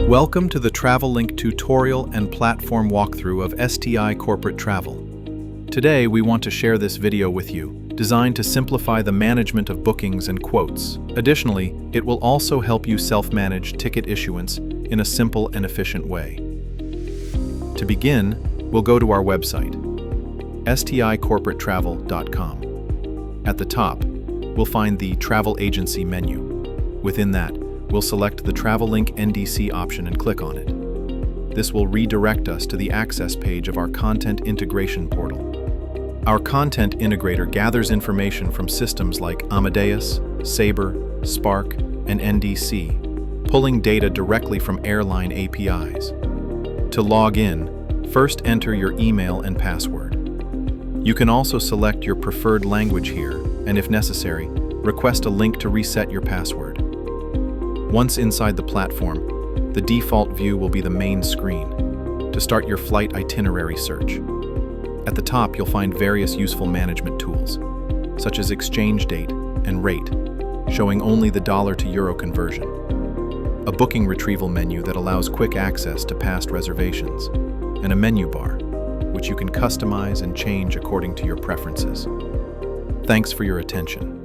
Welcome to the Travellink tutorial and platform walkthrough of STI Corporate Travel. Today we want to share this video with you, designed to simplify the management of bookings and quotes. Additionally, it will also help you self-manage ticket issuance in a simple and efficient way. To begin, we'll go to our website, sticorporatetravel.com. At the top, we'll find the Travel Agency menu. Within that, we'll select the Travellink NDC option and click on it. This will redirect us to the access page of our content integration portal. Our content integrator gathers information from systems like Amadeus, Sabre, Spark, and NDC, pulling data directly from airline APIs. To log in, first enter your email and password. You can also select your preferred language here, and if necessary, request a link to reset your password. Once inside the platform, the default view will be the main screen to start your flight itinerary search. At the top, you'll find various useful management tools, such as exchange date and rate, showing only the dollar to euro conversion, a booking retrieval menu that allows quick access to past reservations, and a menu bar, which you can customize and change according to your preferences. Thanks for your attention.